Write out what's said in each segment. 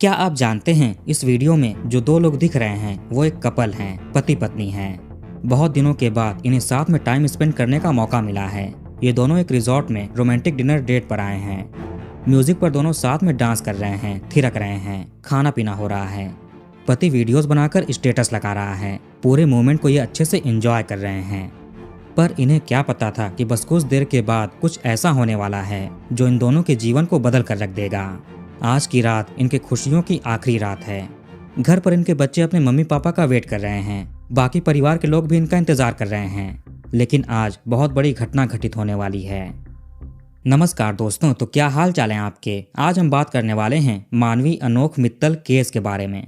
क्या आप जानते हैं इस वीडियो में जो दो लोग दिख रहे हैं वो एक कपल हैं, पति पत्नी हैं। बहुत दिनों के बाद इन्हें साथ में टाइम स्पेंड करने का मौका मिला है। ये दोनों एक रिजॉर्ट में रोमांटिक डिनर डेट पर आए हैं। म्यूजिक पर दोनों साथ में डांस कर रहे हैं, थिरक रहे हैं, खाना पीना हो रहा है। पति वीडियोस बनाकर स्टेटस लगा रहा है। पूरे मोमेंट को ये अच्छे से एंजॉय कर रहे हैं। पर इन्हें क्या पता था कि बस कुछ देर के बाद कुछ ऐसा होने वाला है जो इन दोनों के जीवन को बदल कर रख देगा। आज की रात इनके खुशियों की आखिरी रात है। घर पर इनके बच्चे अपने मम्मी पापा का वेट कर रहे हैं। बाकी परिवार के लोग भी इनका इंतजार कर रहे हैं। लेकिन आज बहुत बड़ी घटना घटित होने वाली है। नमस्कार दोस्तों, तो क्या हाल चाल है आपके। आज हम बात करने वाले हैं मानवी अनोख मित्तल केस के बारे में।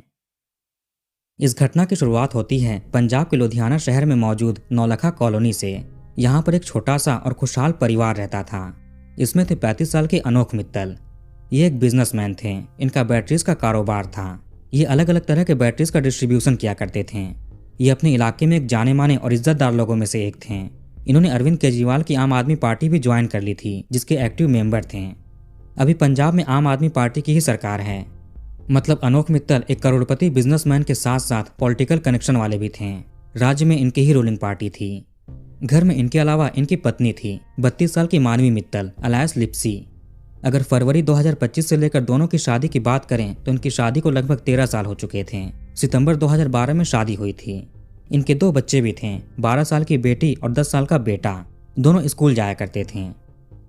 इस घटना की शुरुआत होती है पंजाब के लुधियाना शहर में मौजूद नौलखा कॉलोनी से। यहाँ पर एक छोटा सा और खुशहाल परिवार रहता था। इसमें थे 35 साल के अनोख मित्तल। ये एक बिजनेसमैन थे। इनका बैटरीज का कारोबार था। ये अलग अलग तरह के बैटरीज का डिस्ट्रीब्यूशन किया करते थे। ये अपने इलाके में एक जाने माने और इज्जतदार लोगों में से एक थे। इन्होंने अरविंद केजरीवाल की आम आदमी पार्टी भी ज्वाइन कर ली थी, जिसके एक्टिव मेंबर थे। अभी पंजाब में आम आदमी पार्टी की ही सरकार है। मतलब अनोख मित्तल एक करोड़पति बिजनेसमैन के साथ साथ पॉलिटिकल कनेक्शन वाले भी थे। राज्य में इनकी ही रूलिंग पार्टी थी। घर में इनके अलावा इनकी पत्नी थी 32 साल की मानवी मित्तल अलायस लिप्सी। अगर फरवरी 2025 से लेकर दोनों की शादी की बात करें तो इनकी शादी को लगभग 13 साल हो चुके थे। सितंबर 2012 में शादी हुई थी। इनके 2 बच्चे भी थे, 12 साल की बेटी और 10 साल का बेटा। दोनों स्कूल जाया करते थे।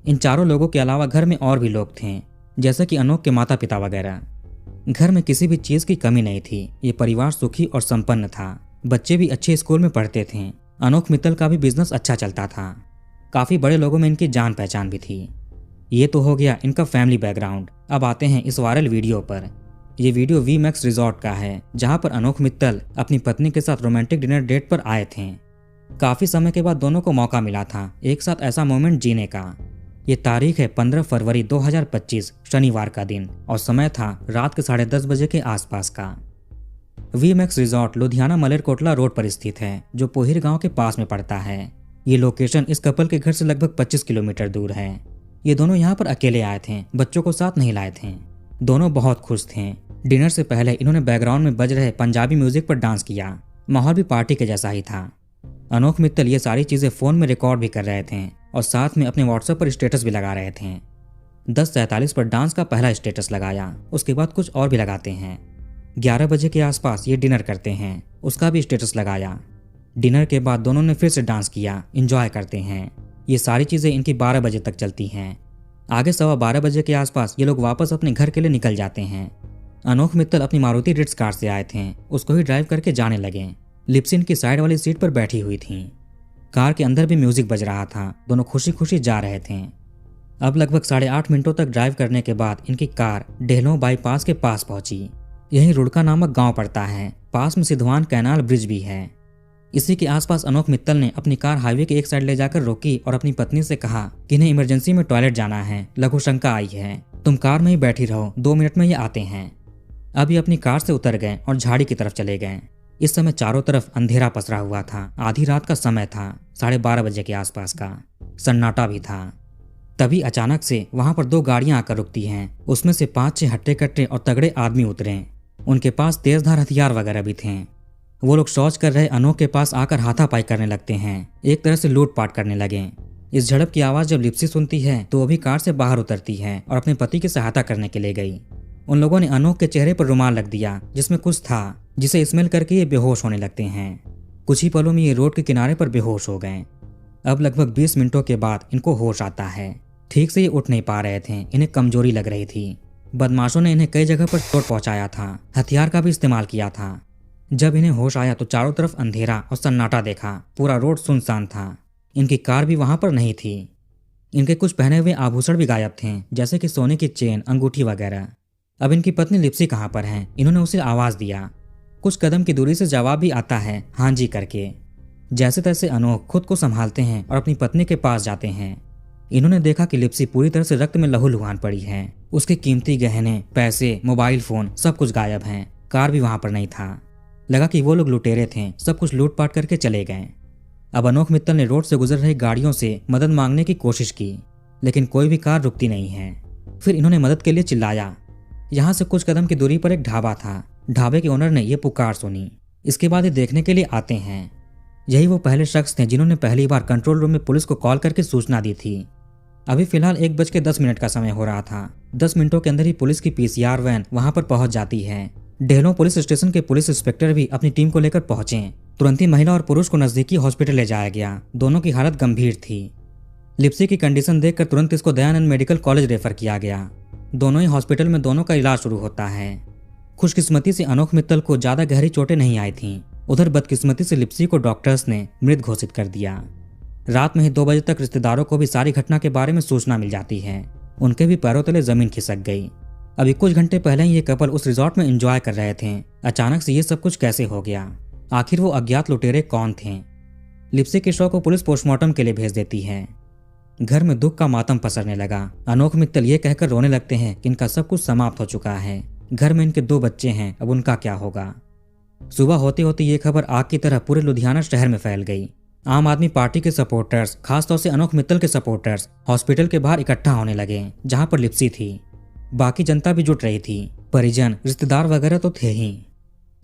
इन चारों लोगों के अलावा घर में और भी लोग थे, जैसे कि अनोख के माता पिता वगैरह। घर में किसी भी चीज की कमी नहीं थी। ये परिवार सुखी और संपन्न था। बच्चे भी अच्छे स्कूल में पढ़ते थे। अनोख मित्तल का भी बिजनेस अच्छा चलता था। काफी बड़े लोगों में इनकी जान पहचान भी थी। ये तो हो गया इनका फैमिली बैकग्राउंड। अब आते हैं इस वायरल वीडियो पर। यह वीडियो वी मैक्स रिजॉर्ट का है, जहां पर अनोख मित्तल अपनी पत्नी के साथ रोमांटिक डिनर डेट पर आए थे। काफी समय के बाद दोनों को मौका मिला था एक साथ ऐसा मोमेंट जीने का। ये तारीख है 15 फरवरी 2025 शनिवार का दिन और समय था रात के 10:30 बजे के आसपास का। V Max resort Ludhiana Malerkotla road पर स्थित है, जो पोहिर गांव के पास में पड़ता है। ये लोकेशन इस कपल के घर से लगभग 25 किलोमीटर दूर है। ये दोनों यहाँ पर अकेले आए थे, बच्चों को साथ नहीं लाए थे। दोनों बहुत खुश थे। डिनर से पहले इन्होंने बैकग्राउंड में बज रहे पंजाबी म्यूजिक पर डांस किया। माहौल भी पार्टी के जैसा ही था। अनोख मित्तल ये सारी चीजें फोन में रिकॉर्ड भी कर रहे थे और साथ में अपने व्हाट्सएप पर स्टेटस भी लगा रहे थे। 10:43 पर डांस का पहला स्टेटस लगाया, उसके बाद कुछ और भी लगाते हैं। 11 बजे के आसपास ये डिनर करते हैं, उसका भी स्टेटस लगाया। डिनर के बाद दोनों ने फिर से डांस किया, एंजॉय करते हैं। ये सारी चीजें इनकी 12 बजे तक चलती हैं। आगे 12:15 बजे के आसपास ये लोग वापस अपने घर के लिए निकल जाते हैं। अनोख मित्तल अपनी मारुति रिट्ज कार से आए थे, उसको ही ड्राइव करके जाने लगे। लिप्सी इनकी साइड वाली सीट पर बैठी हुई थी। कार के अंदर भी म्यूजिक बज रहा था। दोनों खुशी खुशी जा रहे थे। अब लगभग 8.5 मिनटों तक ड्राइव करने के बाद इनकी कार डेहलों बाईपास के पास पहुंची। यहीं रुड़का नामक गांव पड़ता है। पास में सिद्धवान कैनाल ब्रिज भी है। इसी के आसपास अनोख मित्तल ने अपनी कार हाईवे के एक साइड ले जाकर रोकी और अपनी पत्नी से कहा कि इन्हें इमरजेंसी में टॉयलेट जाना है, लघु शंका आई है, तुम कार में ही बैठी रहो, 2 मिनट में ये आते हैं। अब ये अपनी कार से उतर गए और झाड़ी की तरफ चले गए। इस समय चारों तरफ अंधेरा पसरा हुआ था। आधी रात का समय था, 12:30 बजे के आसपास का। सन्नाटा भी था। तभी अचानक से वहां पर 2 गाड़ियां आकर रुकती हैं। उसमें से 5-6 हट्टे कट्टे और तगड़े आदमी उतरे। उनके पास तेजधार हथियार वगैरह भी थे। वो लोग शौच कर रहे अनोख के पास आकर हाथापाई करने लगते हैं। एक तरह से लूटपाट करने लगे। इस झड़प की आवाज जब लिप्सी सुनती है तो वो भी कार से बाहर उतरती है और अपने पति की सहायता करने के लिए गई। उन लोगों ने अनोख के चेहरे पर रुमाल रख दिया जिसमें कुछ था, जिसे स्मेल करके ये बेहोश होने लगते हैं। कुछ ही पलों में ये रोड के किनारे पर बेहोश हो गए। अब लगभग 20 मिनटों के बाद इनको होश आता है। ठीक से ये उठ नहीं पा रहे थे, इन्हें कमजोरी लग रही थी। बदमाशों ने इन्हें कई जगह पर चोट पहुंचाया था, हथियार का भी इस्तेमाल किया था। जब इन्हें होश आया तो चारों तरफ अंधेरा और सन्नाटा देखा। पूरा रोड सुनसान था। इनकी कार भी वहां पर नहीं थी। इनके कुछ पहने हुए आभूषण भी गायब थे, जैसे कि सोने की चेन, अंगूठी वगैरह। अब इनकी पत्नी लिप्सी कहाँ पर है? इन्होंने उसे आवाज दिया। कुछ कदम की दूरी से जवाब भी आता है, हाँ जी करके। जैसे तैसे अनोख खुद को संभालते हैं और अपनी पत्नी के पास जाते हैं। इन्होंने देखा कि लिप्सी पूरी तरह से रक्त में लहूलुहान पड़ी है। उसके कीमती गहने, पैसे, मोबाइल फोन सब कुछ गायब हैं। कार भी वहां पर नहीं था। लगा कि वो लोग लुटेरे थे, सब कुछ लूटपाट करके चले गए। अब अनोख मित्तल ने रोड से गुजर रही गाड़ियों से मदद मांगने की कोशिश की, लेकिन कोई भी कार रुकती नहीं है। फिर इन्होंने मदद के लिए चिल्लाया। यहाँ से कुछ कदम की दूरी पर एक ढाबा था। ढाबे के ओनर ने ये पुकार सुनी। इसके बाद ये देखने के लिए आते हैं। यही वो पहले शख्स थे जिन्होंने पहली बार कंट्रोल रूम में पुलिस को कॉल करके सूचना दी थी। अभी फिलहाल 1:10 का समय हो रहा था। 10 मिनटों के अंदर ही पुलिस की PCR वैन वहां पर पहुंच जाती है। डेहलों पुलिस स्टेशन के पुलिस इंस्पेक्टर भी अपनी टीम को लेकर पहुंचे। तुरंत ही महिला और पुरुष को नजदीकी हॉस्पिटल ले जाया गया। दोनों की हालत गंभीर थी। लिप्सी की कंडीशन देखकर तुरंत इसको दयानंद मेडिकल कॉलेज रेफर किया गया। दोनों ही हॉस्पिटल में दोनों का इलाज शुरू होता है। खुशकिस्मती से अनोख मित्तल को ज्यादा गहरी चोटें नहीं आई थीं। उधर बदकिस्मती से लिप्सी को डॉक्टर्स ने मृत घोषित कर दिया। रात में ही 2 बजे तक रिश्तेदारों को भी सारी घटना के बारे में सूचना मिल जाती है। उनके भी पैरों तले जमीन खिसक गई। अभी कुछ घंटे पहले ही ये कपल उस रिजॉर्ट में एंजॉय कर रहे थे। अचानक से ये सब कुछ कैसे हो गया? आखिर वो अज्ञात लुटेरे कौन थे? लिप्सी के शव को पुलिस पोस्टमार्टम के लिए भेज देती है। घर में दुख का मातम पसरने लगा। अनोख मित्तल ये कहकर रोने लगते हैं कि इनका सब कुछ समाप्त हो चुका है। घर में इनके 2 बच्चे हैं, अब उनका क्या होगा? सुबह होते होते ये खबर आग की तरह पूरे लुधियाना शहर में फैल गई। आम आदमी पार्टी के सपोर्टर्स, खासतौर से अनोख मित्तल के सपोर्टर्स हॉस्पिटल के बाहर इकट्ठा होने लगे जहां पर लिप्सी थी। बाकी जनता भी जुट रही थी। परिजन, रिश्तेदार वगैरह तो थे ही।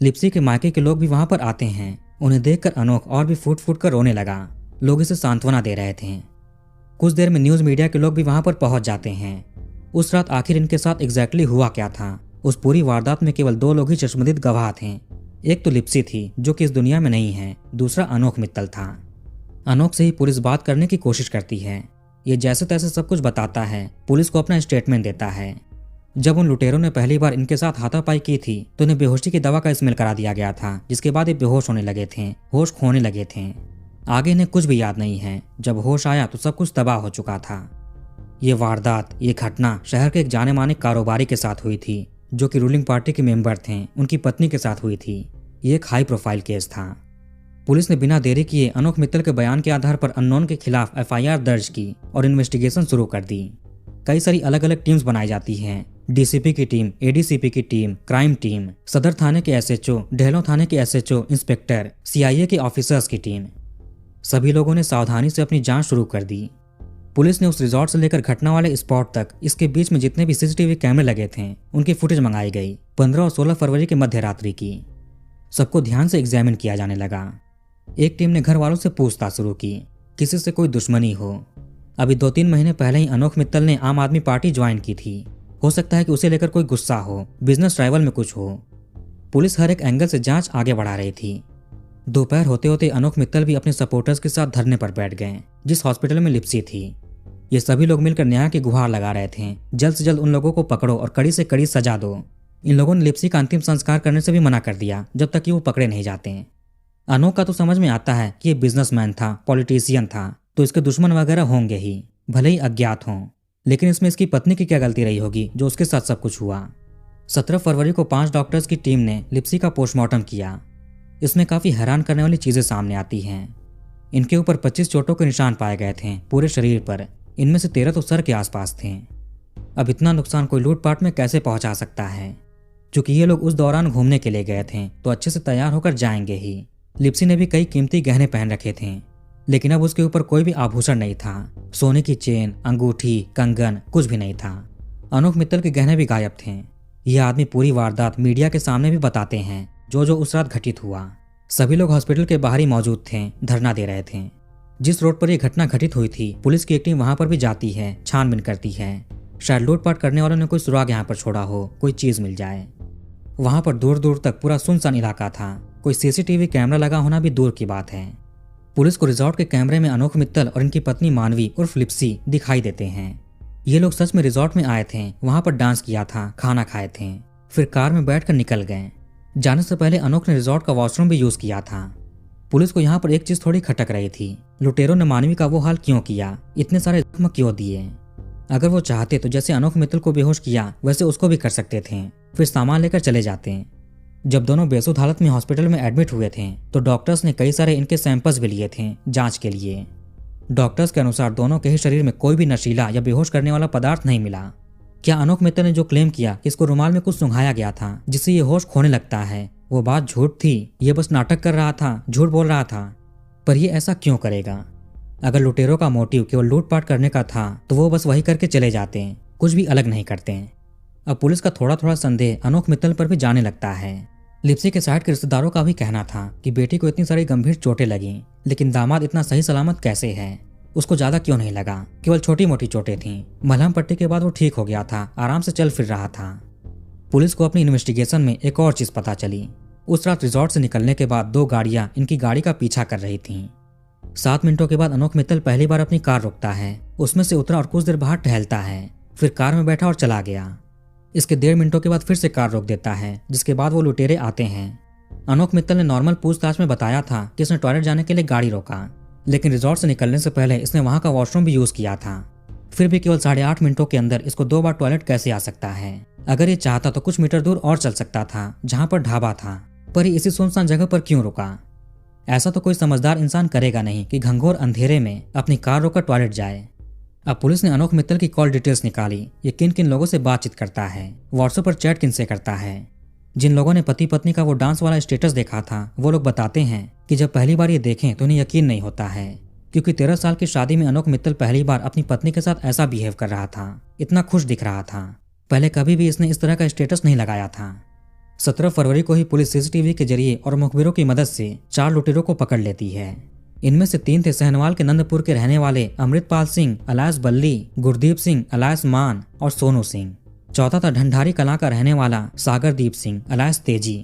लिप्सी के मायके के लोग भी वहां पर आते हैं। उन्हें देखकर अनोख और भी फूट फूट कर रोने लगा। लोग इसे सांत्वना दे रहे थे। कुछ देर में न्यूज मीडिया के लोग भी वहां पर पहुंच जाते हैं। उस रात आखिर इनके साथ एग्जैक्टली हुआ क्या था? उस पूरी वारदात में केवल 2 लोग ही चश्मदीद गवाह थे। एक तो लिप्सी थी जो कि इस दुनिया में नहीं है, दूसरा अनोख मित्तल था। अनोख से ही पुलिस बात करने की कोशिश करती है। ये जैसे तैसे सब कुछ बताता है, पुलिस को अपना स्टेटमेंट देता है। जब उन लुटेरों ने पहली बार इनके साथ हाथापाई की थी तो उन्हें बेहोशी की दवा का इस्तेमाल करा दिया गया था, जिसके बाद ये बेहोश होने लगे थे, होश खोने लगे थे। आगे इन्हें कुछ भी याद नहीं है। जब होश आया तो सब कुछ तबाह हो चुका था। ये वारदात, ये घटना शहर के एक जाने माने कारोबारी के साथ हुई थी जो कि रूलिंग पार्टी के मेंबर थे। उनकी पत्नी के साथ हुई थी। ये एक हाई प्रोफाइल केस था। पुलिस ने बिना देरी किए अनोख मित्तल के बयान के आधार पर अननोन के खिलाफ FIR दर्ज की और इन्वेस्टिगेशन शुरू कर दी। कई सारी अलग अलग टीम्स बनाई जाती हैं। DCP की टीम, ADCP की टीम, क्राइम टीम, सदर थाने के SHO, डेहलों थाने के SHO, इंस्पेक्टर, CIA के ऑफिसर्स की टीम। सभी लोगों ने सावधानी से अपनी जांच शुरू कर दी। पुलिस ने उस रिजॉर्ट से लेकर घटना वाले स्पॉट तक, इसके बीच में जितने भी CCTV कैमरे लगे थे उनकी फुटेज मंगाई गई। 15 और 16 फरवरी की मध्य रात्रि की। सबको ध्यान से एग्जामिन किया जाने लगा। एक टीम ने घर वालों से पूछताछ शुरू की, किसी से कोई दुश्मनी हो। अभी 2-3 महीने पहले ही अनोख मित्तल ने आम आदमी पार्टी ज्वाइन की थी। हो सकता है कि उसे लेकर कोई गुस्सा हो, बिजनेस ट्राइवल में कुछ हो। पुलिस हर एक एंगल से जांच आगे बढ़ा रही थी। दोपहर होते होते अनोख मित्तल भी अपने सपोर्टर्स के साथ धरने पर बैठ गए जिस हॉस्पिटल में लिप्सी थी। ये सभी लोग मिलकर न्याय की गुहार लगा रहे थे, जल्द से जल्द उन लोगों को पकड़ो और कड़ी से कड़ी सजा दो। इन लोगों ने लिप्सी का अंतिम संस्कार करने से भी मना कर दिया जब तक कि वो पकड़े नहीं जाते। अनोख का तो समझ में आता है कि ये बिजनेसमैन था, पॉलिटिशियन था, तो इसके दुश्मन वगैरह होंगे ही, भले ही अज्ञात हों। लेकिन इसमें इसकी पत्नी की क्या गलती रही होगी जो उसके साथ सब कुछ हुआ। 17 फरवरी को 5 डॉक्टर्स की टीम ने लिप्सी का पोस्टमार्टम किया। इसमें काफी हैरान करने वाली चीजें सामने आती हैं। इनके ऊपर 25 चोटों के निशान पाए गए थे पूरे शरीर पर। इनमें से 13 तो सर के आसपास थे। अब इतना नुकसान कोई लूटपाट में कैसे पहुंचा सकता है? चूंकि ये लोग उस दौरान घूमने के लिए गए थे तो अच्छे से तैयार होकर जाएंगे ही। लिप्सी ने भी कई कीमती गहने पहन रखे थे, लेकिन अब उसके ऊपर कोई भी आभूषण नहीं था। सोने की चेन, अंगूठी, कंगन कुछ भी नहीं था। अनोख मित्तल के गहने भी गायब थे। ये आदमी पूरी वारदात मीडिया के सामने भी बताते हैं जो उस रात घटित हुआ। सभी लोग हॉस्पिटल के बाहर ही मौजूद थे, धरना दे रहे थे। जिस रोड पर यह घटना घटित हुई थी पुलिस की एक टीम वहां पर भी जाती है, छानबीन करती है। शायद लूटपाट करने वालों ने कोई सुराग यहाँ पर छोड़ा हो, कोई चीज मिल जाए। वहां पर दूर दूर तक पूरा सुनसान इलाका था। कोई CCTV कैमरा लगा होना भी दूर की बात है। पुलिस को रिजॉर्ट के कैमरे में अनोख मित्तल और इनकी पत्नी मानवी उर्फ लिप्सी दिखाई देते हैं। ये लोग सच में रिजॉर्ट में आए थे, वहां पर डांस किया था, खाना खाए थे, फिर कार में बैठकर निकल गए। जाने से पहले अनोख ने रिजॉर्ट का वॉशरूम भी यूज किया था। पुलिस को यहाँ पर एक चीज थोड़ी खटक रही थी, लुटेरों ने मानवी का वो हाल क्यों किया, इतने सारे जख्म क्यों दिए। अगर वो चाहते तो जैसे अनोख मित्तल को बेहोश किया वैसे उसको भी कर सकते थे, फिर सामान लेकर चले जाते। जब दोनों बेसुध हालत में हॉस्पिटल में एडमिट हुए थे तो डॉक्टर्स ने कई सारे इनके सैंपल्स भी लिए थे जांच के लिए। डॉक्टर्स के अनुसार दोनों के ही शरीर में कोई भी नशीला या बेहोश करने वाला पदार्थ नहीं मिला। क्या अनोख मित्तल ने जो क्लेम किया कि इसको रुमाल में कुछ सुंघाया गया था जिससे ये होश खोने लगता है, वो बात झूठ थी? ये बस नाटक कर रहा था, झूठ बोल रहा था। पर ये ऐसा क्यों करेगा? अगर लुटेरों का मोटिव केवल लूटपाट करने का था तो वो बस वही करके चले जाते हैं, कुछ भी अलग नहीं करते हैं। अब पुलिस का थोड़ा थोड़ा संदेह अनोख मित्तल पर भी जाने लगता है। लिप्सी के साइड के रिश्तेदारों का भी कहना था कि बेटी को इतनी सारी गंभीर चोटें लगी, लेकिन दामाद इतना सही सलामत कैसे है, उसको ज्यादा क्यों नहीं लगा, केवल छोटी मोटी चोटें थीं। मलहम पट्टी के बाद वो ठीक हो गया था, आराम से चल फिर रहा था। पुलिस को अपनी इन्वेस्टिगेशन में एक और चीज पता चली। उस रात रिजॉर्ट से निकलने के बाद 2 गाड़ियां इनकी गाड़ी का पीछा कर रही थीं। 7 मिनटों के बाद अनोख मित्तल पहली बार अपनी कार रोकता है, उसमें से उतरा और कुछ देर बाहर टहलता है, फिर कार में बैठा और चला गया। इसके 1.5 मिनटों के बाद फिर से कार रोक देता है, जिसके बाद वो लुटेरे आते हैं। अनोख मित्तल ने नॉर्मल पूछताछ में बताया था कि इसने टॉयलेट जाने के लिए गाड़ी रोका, लेकिन रिजॉर्ट से निकलने से पहले इसने वहां का वॉशरूम भी यूज किया था। फिर भी केवल 8.5 मिनटों के अंदर इसको 2 बार टॉयलेट कैसे आ सकता है? अगर ये चाहता तो कुछ मीटर दूर और चल सकता था, जहां पर ढाबा था, पर ये इसी सुनसान जगह पर क्यों रुका? ऐसा तो कोई समझदार इंसान करेगा नहीं कि घंघोर अंधेरे में अपनी कार रोकर टॉयलेट जाए। अब पुलिस ने अनोख मित्तल की कॉल डिटेल्स निकाली। ये किन किन लोगों से बातचीत करता है, व्हाट्सएप पर चैट किन से करता है। जिन लोगों ने पति पत्नी का वो डांस वाला स्टेटस देखा था, वो लोग बताते हैं कि जब पहली बार ये देखें तो उन्हें यकीन नहीं होता है, क्योंकि 13 साल की शादी में अनोख मित्तल पहली बार अपनी पत्नी के साथ ऐसा बिहेव कर रहा था, इतना खुश दिख रहा था। पहले कभी भी इसने इस तरह का स्टेटस नहीं लगाया था। 17 फरवरी को ही पुलिस सीसीटीवी के जरिए और मुखबिरों की मदद से 4 लुटेरों को पकड़ लेती है। इनमें से 3 थे सहनवाल के नंदपुर के रहने वाले अमृतपाल सिंह अलायस बल्ली, गुरदीप सिंह अलायस मान और सोनू सिंह। चौथा था ढंढारी कलां का रहने वाला सागरदीप सिंह अलायस तेजी।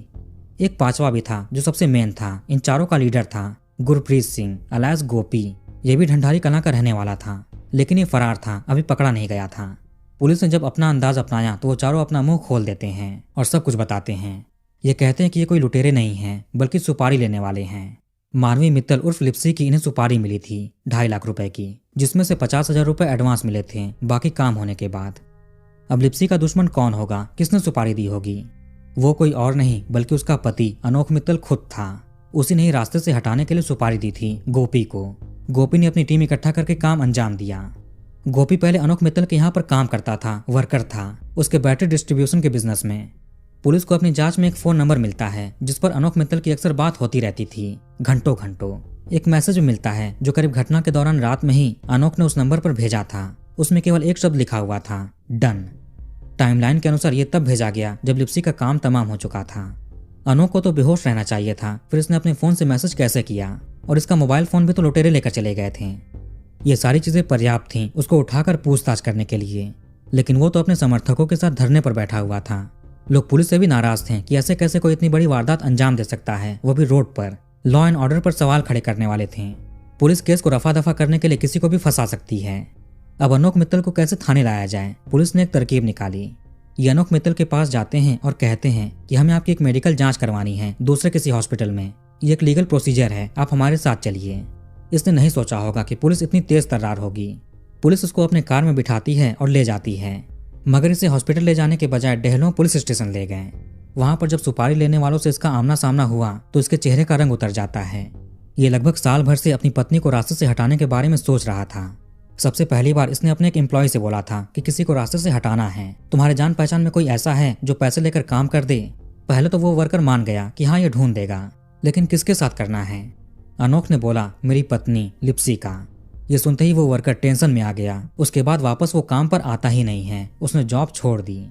एक 5वां भी था जो सबसे मेन था। इन चारों का लीडर था गुरप्रीत सिंह अलायस गोपी। ये भी ढंढारी कलां का रहने वाला था, लेकिन ये फरार था, अभी पकड़ा नहीं गया था। पुलिस ने जब अपना अंदाज अपनाया तो वो चारों अपना मुंह खोल देते हैं और सब कुछ बताते हैं। ये कहते हैं कि ये कोई लुटेरे नहीं हैं, बल्कि सुपारी लेने वाले हैं। मानवी मित्तल उर्फ लिप्सी की इन्हें सुपारी मिली थी 2.5 लाख रुपए की, जिसमें से 50,000 रुपए एडवांस मिले थे, बाकी काम होने के बाद। अब लिप्सी का दुश्मन कौन होगा, किसने सुपारी दी होगी? वो कोई और नहीं बल्कि उसका पति अनोख मित्तल खुद था। उसी ने ही रास्ते से हटाने के लिए सुपारी दी थी गोपी को। गोपी ने अपनी टीम इकट्ठा करके काम अंजाम दिया। गोपी पहले अनोख मित्तल के यहाँ पर काम करता था, वर्कर था उसके बैटरी डिस्ट्रीब्यूशन के बिजनेस में। पुलिस को अपनी जांच में एक फोन नंबर मिलता है जिस पर अनोख मित्तल की अक्सर बात होती रहती थी, घंटों घंटों। एक मैसेज भी मिलता है जो करीब घटना के दौरान रात में ही अनोख ने उस नंबर पर भेजा था। उसमें केवल एक शब्द लिखा हुआ था, डन। टाइमलाइन के अनुसार ये तब भेजा गया जब लिप्सी का काम तमाम हो चुका था। अनोख को तो बेहोश रहना चाहिए था, फिर इसने अपने फोन से मैसेज कैसे किया? और इसका मोबाइल फोन भी तो लुटेरे लेकर चले गए थे। ये सारी चीजें पर्याप्त थीं उसको उठाकर पूछताछ करने के लिए, लेकिन वो तो अपने समर्थकों के साथ धरने पर बैठा हुआ था। लोग पुलिस से भी नाराज थे कि ऐसे कैसे कोई इतनी बड़ी वारदात अंजाम दे सकता है, वो भी रोड पर। लॉ एंड ऑर्डर पर सवाल खड़े करने वाले थे। पुलिस केस को रफा दफा करने के लिए किसी को भी फंसा सकती है। अब अनोख मित्तल को कैसे थाने लाया जाए? पुलिस ने एक तरकीब निकाली। ये अनोख मित्तल के पास जाते हैं और कहते हैं कि हमें आपकी एक मेडिकल जांच करवानी है दूसरे किसी हॉस्पिटल में। ये एक लीगल प्रोसीजर है, आप हमारे साथ चलिए। इसने नहीं सोचा होगा कि पुलिस इतनी तेज तर्रार होगी। पुलिस उसको अपने कार में बिठाती है और ले जाती है, मगर इसे हॉस्पिटल ले जाने के बजाय डेहलों पुलिस स्टेशन ले गए। वहां पर जब सुपारी लेने वालों से इसका आमना सामना हुआ तो इसके चेहरे का रंग उतर जाता है। ये लगभग साल भर से अपनी पत्नी को रास्ते से हटाने के बारे में सोच रहा था। सबसे पहली बार इसने अपने एक एम्प्लॉय से बोला था कि किसी को रास्ते से हटाना है, तुम्हारे जान पहचान में कोई ऐसा है जो पैसे लेकर काम कर दे। पहले तो वो वर्कर मान गया कि हाँ ये ढूंढ देगा, लेकिन किसके साथ करना है? अनोख ने बोला मेरी पत्नी लिप्सी का। ये सुनते ही वो वर्कर टेंशन में आ गया। उसके बाद वापस वो काम पर आता ही नहीं है, उसने जॉब छोड़ दी।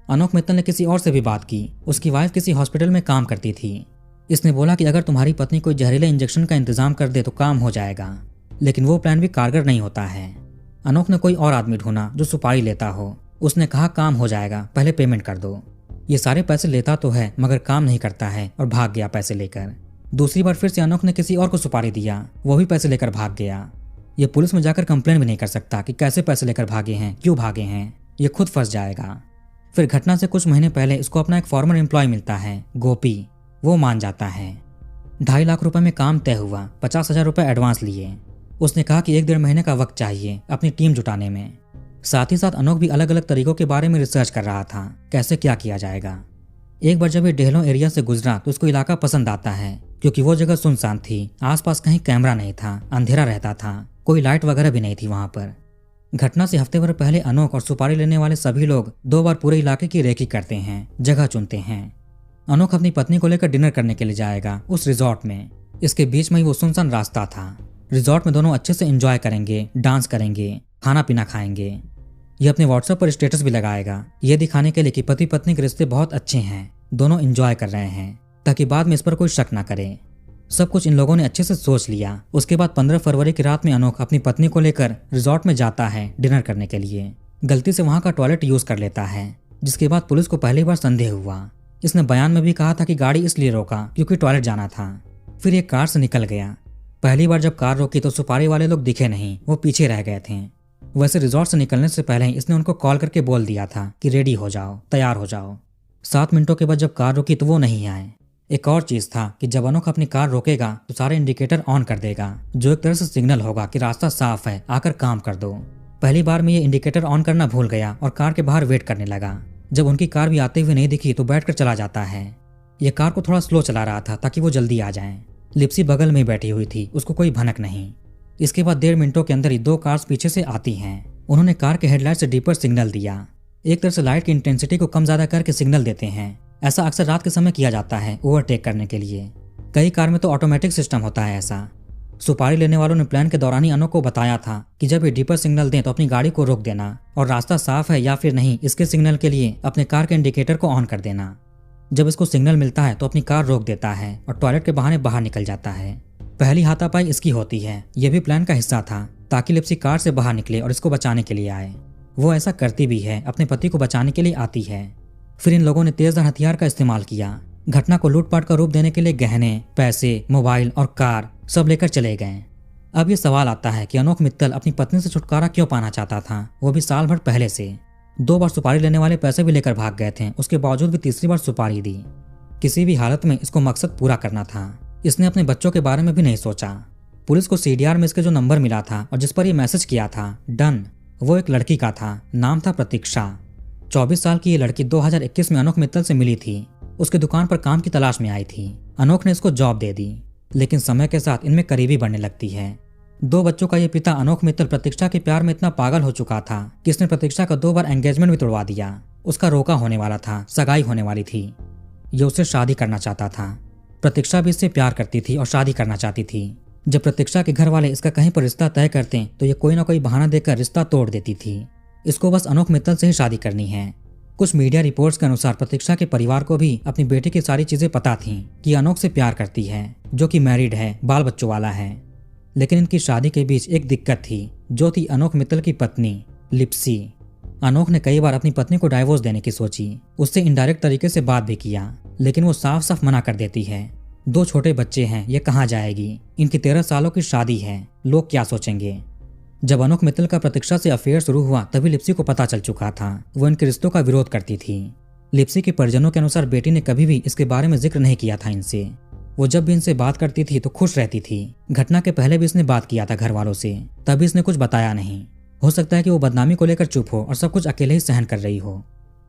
अनोख मित्तल ने किसी और से भी बात की, उसकी वाइफ किसी हॉस्पिटल में काम करती थी। इसने बोला कि अगर तुम्हारी पत्नी कोई जहरीले इंजेक्शन का इंतजाम कर दे तो काम हो जाएगा, लेकिन वो प्लान भी कारगर नहीं होता है। अनोख ने कोई और आदमी ढूंढा जो सुपारी लेता हो। उसने कहा काम हो जाएगा, पहले पेमेंट कर दो। ये सारे पैसे लेता तो है मगर काम नहीं करता है और भाग गया पैसे लेकर। दूसरी बार फिर से अनोख ने किसी और को सुपारी दिया, वो भी पैसे लेकर भाग गया। ये पुलिस में जाकर कंप्लेन भी नहीं कर सकता कि कैसे पैसे लेकर भागे हैं, क्यों भागे हैं, ये खुद फंस जाएगा। फिर घटना से कुछ महीने पहले इसको अपना एक फॉर्मर एम्प्लॉय मिलता है गोपी। वो मान जाता है। 2.5 लाख रुपए में काम तय हुआ, 50,000 रुपए एडवांस लिए। उसने कहा कि 1-1.5 महीने का वक्त चाहिए अपनी टीम जुटाने में। साथ ही साथ अनोख भी अलग अलग तरीकों के बारे में रिसर्च कर रहा था, कैसे क्या किया जाएगा। एक बार जब ये डेहलों एरिया से गुजरा तो उसको इलाका पसंद आता है, क्योंकि वो जगह सुनसान थी, आसपास कहीं कैमरा नहीं था, अंधेरा रहता था, कोई लाइट वगैरह भी नहीं थी वहां पर। घटना से हफ्ते भर पहले अनोख और सुपारी लेने वाले सभी लोग 2 बार पूरे इलाके की रेकी करते हैं, जगह चुनते हैं। अनोख अपनी पत्नी को लेकर डिनर करने के लिए जाएगा उस रिजॉर्ट में। इसके बीच में ही वो सुनसान रास्ता था। रिजॉर्ट में दोनों अच्छे से एंजॉय करेंगे, डांस करेंगे, खाना पीना खाएंगे। ये अपने व्हाट्सएप पर स्टेटस भी लगाएगा, ये दिखाने के लिए कि पति पत्नी के रिश्ते बहुत अच्छे हैं, दोनों एंजॉय कर रहे हैं, ताकि बाद में इस पर कोई शक ना करे। सब कुछ इन लोगों ने अच्छे से सोच लिया। उसके बाद 15 फरवरी की रात में अनोख अपनी पत्नी को लेकर रिजॉर्ट में जाता है डिनर करने के लिए। गलती से वहां का टॉयलेट यूज कर लेता है, जिसके बाद पुलिस को पहली बार संदेह हुआ। इसने बयान में भी कहा था कि गाड़ी इसलिए रोका क्योंकि टॉयलेट जाना था। फिर एक कार से निकल गया। पहली बार जब कार रोकी तो सुपारी वाले लोग दिखे नहीं, वो पीछे रह गए थे। वैसे रिजॉर्ट से निकलने से पहले ही इसने उनको कॉल करके बोल दिया था कि रेडी हो जाओ, तैयार हो जाओ। 7 मिनटों के बाद जब कार रुकी तो वो नहीं आए। एक और चीज था कि जब अनोख अपनी कार रोकेगा तो सारे इंडिकेटर ऑन कर देगा, जो एक तरह से सिग्नल होगा कि रास्ता साफ है, आकर काम कर दो। पहली बार में ये इंडिकेटर ऑन करना भूल गया और कार के बाहर वेट करने लगा। जब उनकी कार भी आते हुए नहीं दिखी तो बैठकर चला जाता है। ये कार को थोड़ा स्लो चला रहा था ताकि वो जल्दी आ जाए। लिप्सी बगल में बैठी हुई थी, उसको कोई भनक नहीं। इसके बाद 1.5 मिनटों के अंदर ही 2 कार्स पीछे से आती हैं। उन्होंने कार के हेडलाइट से डीपर सिग्नल दिया। एक तरह से लाइट की इंटेंसिटी को कम ज्यादा करके सिग्नल देते हैं। ऐसा अक्सर रात के समय किया जाता है ओवरटेक करने के लिए। कई कार में तो ऑटोमेटिक सिस्टम होता है ऐसा। सुपारी लेने वालों ने प्लान के दौरान ही अनोख को बताया था कि जब ये डीपर सिग्नल दें तो अपनी गाड़ी को रोक देना और रास्ता साफ है या फिर नहीं इसके सिग्नल के लिए अपने कार के इंडिकेटर को ऑन कर देना। जब इसको सिग्नल मिलता है तो अपनी कार रोक देता है और टॉयलेट के बहाने बाहर निकल जाता है। पहली हाथापाई इसकी होती है। यह भी प्लान का हिस्सा था ताकि लिप्सी कार से बाहर निकले और इसको बचाने के लिए आए। वो ऐसा करती भी है, अपने पति को बचाने के लिए आती है। फिर इन लोगों ने तेजधार हथियार का इस्तेमाल किया। घटना को लूटपाट का रूप देने के लिए गहने, पैसे, मोबाइल और कार सब लेकर चले गए। अब ये सवाल आता है कि अनोख मित्तल अपनी पत्नी से छुटकारा क्यों पाना चाहता था, वो भी साल भर पहले से। 2 बार सुपारी लेने वाले पैसे भी लेकर भाग गए थे, उसके बावजूद भी तीसरी बार सुपारी दी। किसी भी हालत में इसको मकसद पूरा करना था। इसने अपने बच्चों के बारे में भी नहीं सोचा। पुलिस को सीडीआर में इसके जो नंबर मिला था और जिस पर ये मैसेज किया था डन, वो एक लड़की का था। नाम था प्रतीक्षा। 24 साल की ये लड़की 2021 में अनोख मित्तल से मिली थी। उसकी दुकान पर काम की तलाश में आई थी। अनोख ने इसको जॉब दे दी, लेकिन समय के साथ इनमें करीबी बढ़ने लगती है। 2 बच्चों का ये पिता अनोख मित्तल प्रतीक्षा के प्यार में इतना पागल हो चुका था कि इसने प्रतीक्षा का 2 बार एंगेजमेंट भी तोड़वा दिया। उसका रोका होने वाला था, सगाई होने वाली थी। ये उससे शादी करना चाहता था। प्रतीक्षा भी इससे प्यार करती थी और शादी करना चाहती थी। जब प्रतीक्षा के घर वाले इसका कहीं पर रिश्ता तय करते तो ये कोई ना कोई बहाना देकर रिश्ता तोड़ देती थी। इसको बस अनोख मित्तल से ही शादी करनी है। कुछ मीडिया रिपोर्ट्स के अनुसार प्रतीक्षा के परिवार को भी अपनी बेटी की सारी चीजें पता थीं कि अनोख से प्यार करती है, जो कि मैरिड है, बाल बच्चों वाला है। लेकिन इनकी शादी के बीच एक दिक्कत थी, जो थी अनोख मित्तल की पत्नी लिप्सी। अनोख ने कई बार अपनी पत्नी को डाइवोर्स देने की सोची, उससे इनडायरेक्ट तरीके से बात भी किया, लेकिन वो साफ साफ मना कर देती है। 2 छोटे बच्चे हैं, ये कहाँ जाएगी? इनकी 13 सालों की शादी है, लोग क्या सोचेंगे? जब अनोख मित्तल का प्रतीक्षा से अफेयर शुरू हुआ तभी लिप्सी को पता चल चुका था। वो इनके रिश्तों का विरोध करती थी। लिप्सी के परिजनों के अनुसार बेटी ने कभी भी इसके बारे में जिक्र नहीं किया था इनसे। वो जब भी इनसे बात करती थी तो खुश रहती थी। घटना के पहले भी इसने बात किया था घर वालों से, तभी इसने कुछ बताया नहीं। हो सकता है कि वो बदनामी को लेकर चुप हो और सब कुछ अकेले ही सहन कर रही हो।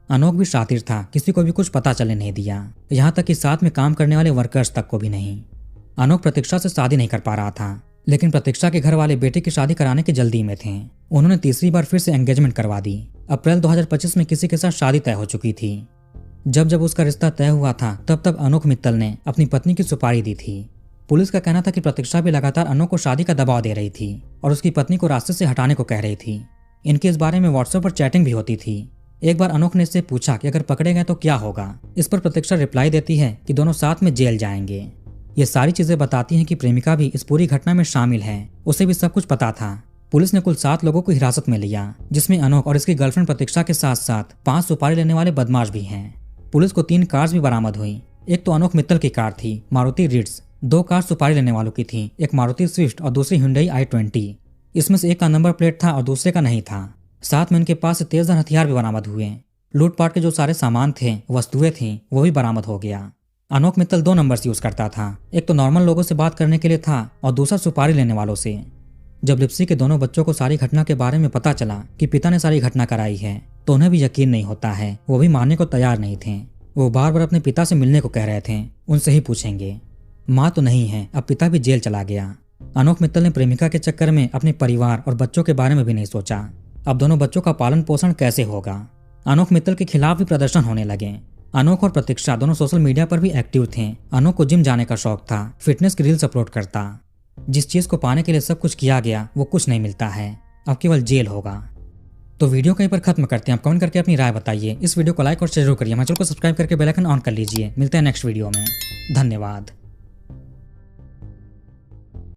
अनोख भी शातिर था, किसी को भी कुछ पता चलने नहीं दिया, यहाँ तक कि साथ में काम करने वाले वर्कर्स तक को भी नहीं। अनोख प्रतीक्षा से शादी नहीं कर पा रहा था, लेकिन प्रतीक्षा के घर वाले बेटे की शादी कराने की जल्दी में थे। उन्होंने तीसरी बार फिर से एंगेजमेंट करवा दी। अप्रैल 2025 में किसी के साथ शादी तय हो चुकी थी। जब जब उसका रिश्ता तय हुआ था तब तब अनोख मित्तल ने अपनी पत्नी की सुपारी दी थी। पुलिस का कहना था कि प्रतीक्षा भी लगातार अनोख को शादी का दबाव दे रही थी और उसकी पत्नी को रास्ते से हटाने को कह रही थी। इनके इस बारे में व्हाट्सएप पर चैटिंग भी होती थी। एक बार अनोख ने इससे पूछा कि अगर पकड़े गए तो क्या होगा। इस पर प्रतीक्षा रिप्लाई देती है कि दोनों साथ में जेल जाएंगे। ये सारी चीजें बताती हैं कि प्रेमिका भी इस पूरी घटना में शामिल है, उसे भी सब कुछ पता था। पुलिस ने कुल 7 लोगों को हिरासत में लिया, जिसमें अनोख और इसकी गर्लफ्रेंड प्रतीक्षा के साथ साथ 5 सुपारी लेने वाले बदमाश भी हैं। पुलिस को 3 कार्स भी बरामद हुई। एक तो अनोख मित्तल की कार थी, मारुति रिट्ज। 2 कार सुपारी लेने वालों की थी, एक मारुति स्विफ्ट और दूसरी हुंडई i20। इसमें से एक का नंबर प्लेट था और दूसरे का नहीं था। साथ में इनके पास से तेजधार हथियार भी बरामद हुए। लूटपाट के जो सारे सामान थे, वस्तुएं थी, वो भी बरामद हो गया। अनोख मित्तल 2 नंबर्स यूज करता था, एक तो नॉर्मल लोगों से बात करने के लिए था और दूसरा सुपारी लेने वालों से। जब लिप्सी के दोनों बच्चों को सारी घटना के बारे में पता चला कि पिता ने सारी घटना कराई है तो उन्हें भी यकीन नहीं होता है। वो भी मानने को तैयार नहीं थे। वो बार बार अपने पिता से मिलने को कह रहे थे, उनसे ही पूछेंगे। माँ तो नहीं है, अब पिता भी जेल चला गया। अनोख मित्तल ने प्रेमिका के चक्कर में अपने परिवार और बच्चों के बारे में भी नहीं सोचा। अब दोनों बच्चों का पालन पोषण कैसे होगा? अनोख मित्तल के खिलाफ भी प्रदर्शन होने लगे। अनोख और प्रतीक्षा दोनों सोशल मीडिया पर भी एक्टिव थे। अनोख को जिम जाने का शौक था, फिटनेस की रील्स अपलोड करता। जिस चीज को पाने के लिए सब कुछ किया गया वो कुछ नहीं मिलता है, अब केवल जेल होगा। तो वीडियो कहीं पर खत्म करते हैं। आप कमेंट करके अपनी राय बताइए। इस वीडियो को लाइक और शेयर जरूर करिए। हमारे चैनल को सब्सक्राइब करके बेल आइकन ऑन कर लीजिए। मिलते हैं नेक्स्ट वीडियो में। धन्यवाद।